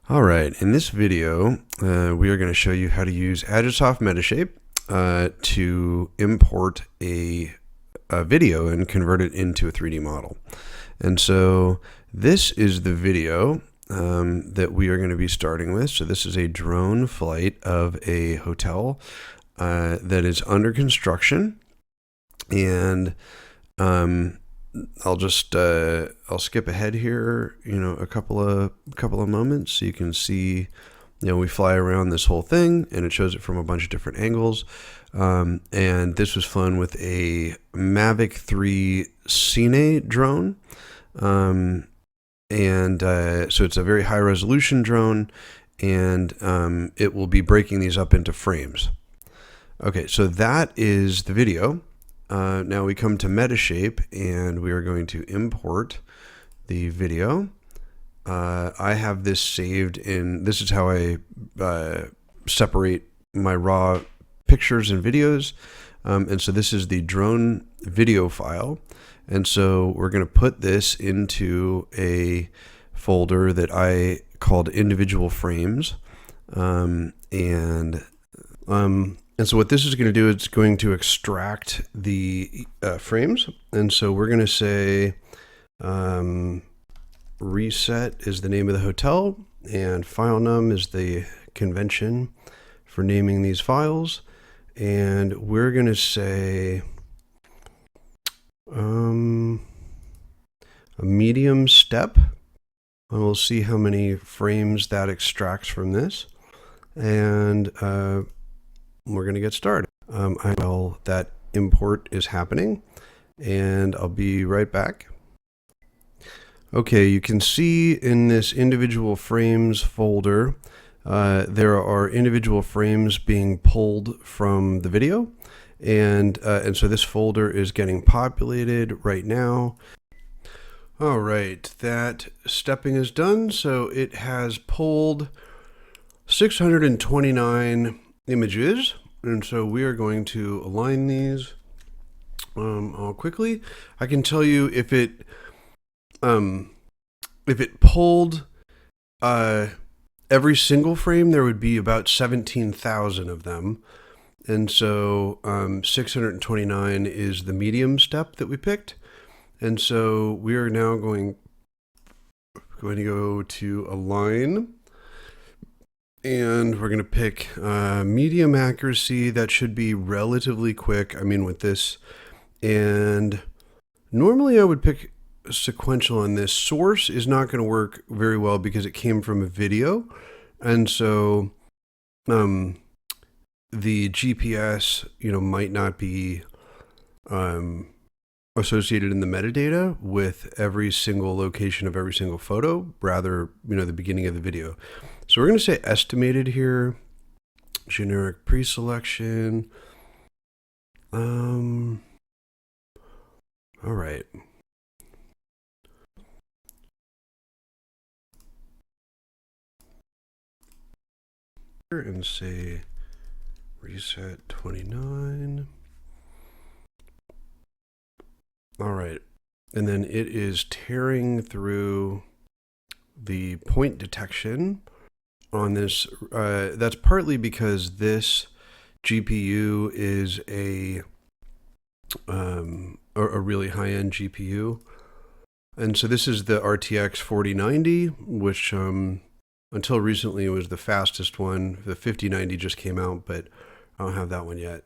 All right, in this video, we are going to show you how to use Agisoft Metashape to import a video and convert it into a 3D model. And so this is the video that we are going to be starting with. So this is a drone flight of a hotel that is under construction, and I'll skip ahead here, a couple of moments so you can see, we fly around this whole thing and it shows it from a bunch of different angles. And this was flown with a Mavic 3 Cine drone. So it's a very high resolution drone, and it will be breaking these up into frames. Okay, so that is the video. Now we come to Metashape and we are going to import the video. I have this saved in, this is how I separate my raw pictures and videos. And so this is the drone video file. And so we're going to put this into a folder that I called individual frames. And so what this is going to do, it's going to extract the frames. And so we're going to say reset is the name of the hotel, and file num is the convention for naming these files. And we're going to say a medium step, and we'll see how many frames that extracts from this. And we're going to get started. That import is happening, and I'll be right back. Okay, you can see in this individual frames folder, there are individual frames being pulled from the video, and so this folder is getting populated right now. All right, that stepping is done, so it has pulled 629 images, and so we are going to align these all quickly. I can tell you if it pulled every single frame, there would be about 17,000 of them, and so 629 is the medium step that we picked. And so we are now going to go to align. And we're going to pick medium accuracy. That should be relatively quick. I mean, with this. And normally I would pick sequential on this. Source is not going to work very well because it came from a video. And so the GPS, might not be associated in the metadata with every single location of every single photo, rather, the beginning of the video. So we're going to say estimated here, generic pre-selection. All right. And say reset 29. All right. And then it is tearing through the point detection on this. That's partly because this GPU is a really high-end GPU, and so this is the RTX 4090, which until recently was the fastest one. The 5090 just came out, but I don't have that one yet.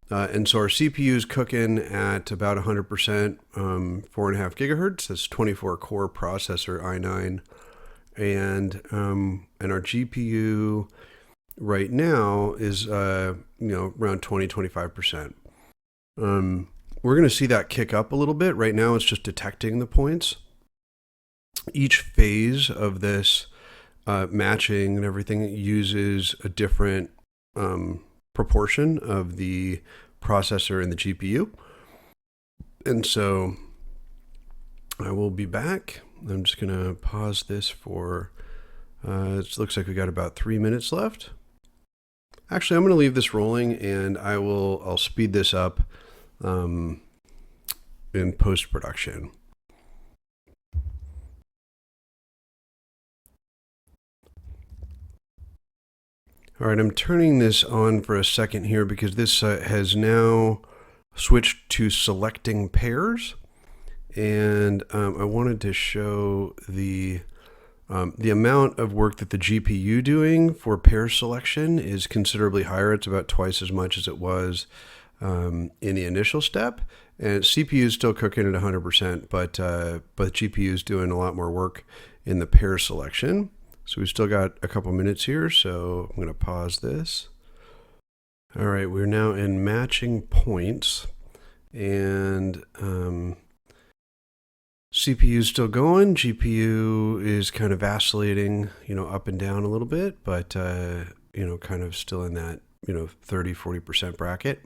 And so our CPU is cooking at about 100%, 4.5 gigahertz. That's 24 core processor i9. And our GPU right now is around 20-25%. We're going to see that kick up a little bit. Right now it's just detecting the points. each phase of this matching and everything uses a different proportion of the processor and the GPU. And so I will be back. I'm just going to pause this for, it looks like we got about 3 minutes left. Actually, I'm going to leave this rolling and I'll speed this up in post-production. All right, I'm turning this on for a second here because this has now switched to selecting pairs. And I wanted to show the amount of work that the GPU doing for pair selection is considerably higher. It's about twice as much as it was in the initial step. And CPU is still cooking at 100%, but GPU is doing a lot more work in the pair selection. So we've still got a couple minutes here, so I'm going to pause this. All right, we're now in matching points, and CPU is still going. GPU is kind of vacillating, up and down a little bit, but, kind of still in that, 30-40% bracket.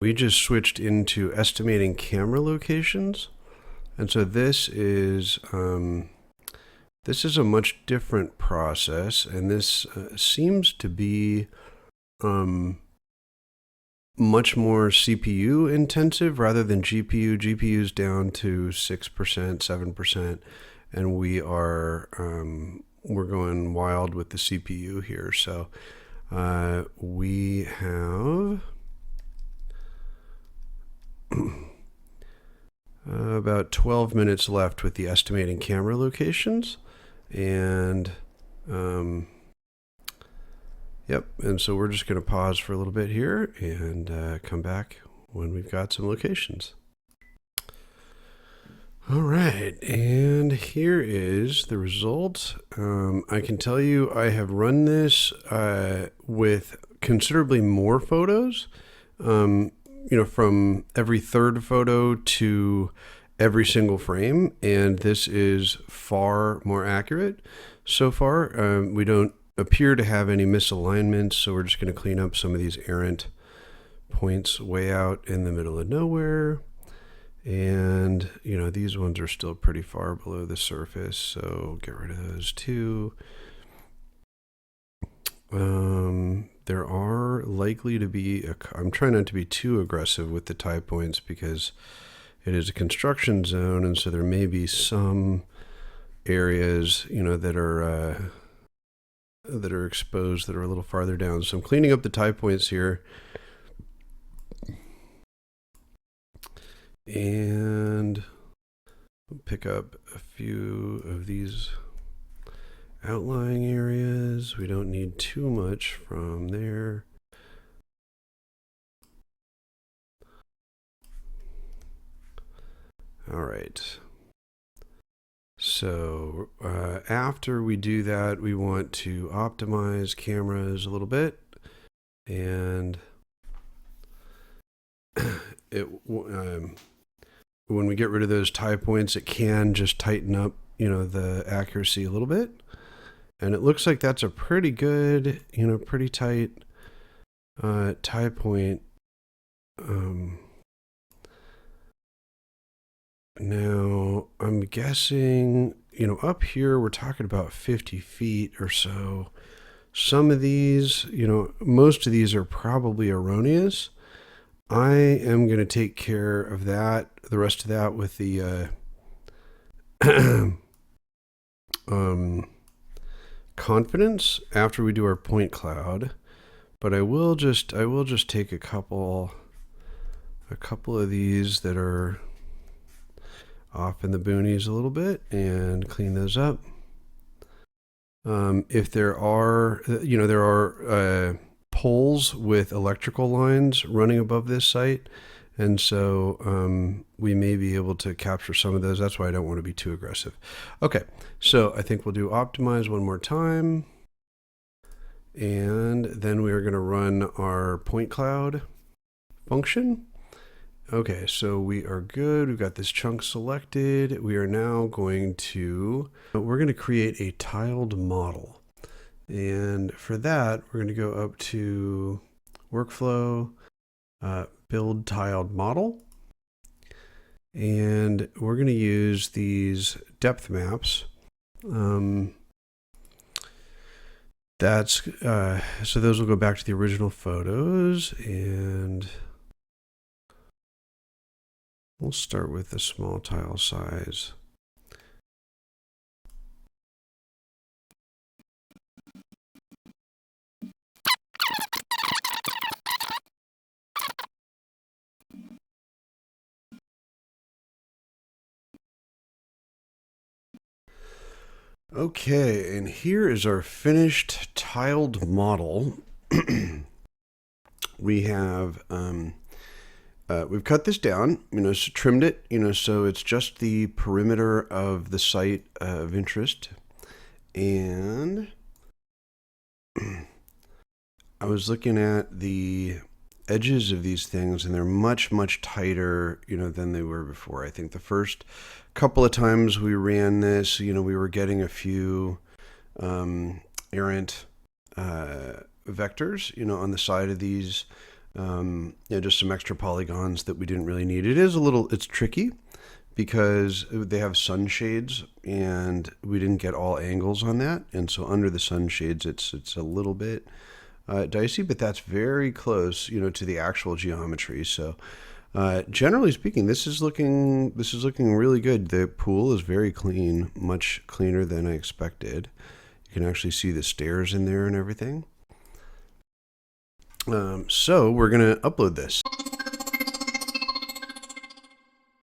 We just switched into estimating camera locations. And so this is a much different process, and this seems to be much more CPU intensive rather than GPU. GPU's down to 6%, 7%, and we're going wild with the CPU here. So we have about 12 minutes left with the estimating camera locations, and yep, and so we're just going to pause for a little bit here and come back when we've got some locations. All right, and here is the result. I can tell you I have run this with considerably more photos. From every third photo to every single frame, and this is far more accurate so far. We don't appear to have any misalignments, so we're just going to clean up some of these errant points way out in the middle of nowhere. And, these ones are still pretty far below the surface, so get rid of those too. There are likely to be, I'm trying not to be too aggressive with the tie points because it is a construction zone, and so there may be some areas, that are exposed that are a little farther down. So I'm cleaning up the tie points here. And I'll pick up a few of these outlying areas. We don't need too much from there. All right. So after we do that, we want to optimize cameras a little bit, and when we get rid of those tie points, it can just tighten up, the accuracy a little bit. And it looks like that's a pretty good, pretty tight tie point. Now, I'm guessing, up here we're talking about 50 feet or so. Some of these, most of these are probably erroneous. I am going to take care of that, the rest of that with the confidence after we do our point cloud. But I will just take a couple of these that are off in the boonies a little bit and clean those up. If there are, there are poles with electrical lines running above this site, and so we may be able to capture some of those. That's why I don't want to be too aggressive. Okay, so I think we'll do optimize one more time, and then we are going to run our point cloud function. Okay, so we are good. We've got this chunk selected. We are now we're going to create a tiled model. And for that, we're going to go up to workflow, build tiled model. And we're going to use these depth maps. So those will go back to the original photos, and we'll start with the small tile size. Okay, and here is our finished tiled model. We have we've cut this down, trimmed it, so it's just the perimeter of the site of interest. And I was looking at the edges of these things, and they're much, much tighter, than they were before. I think the first couple of times we ran this, we were getting a few errant vectors, on the side of these, just some extra polygons that we didn't really need. It's tricky because they have sunshades, and we didn't get all angles on that. And so under the sunshades, it's a little bit dicey, but that's very close, to the actual geometry. So generally speaking, this is looking really good. The pool is very clean, much cleaner than I expected. You can actually see the stairs in there and everything. So we're going to upload this.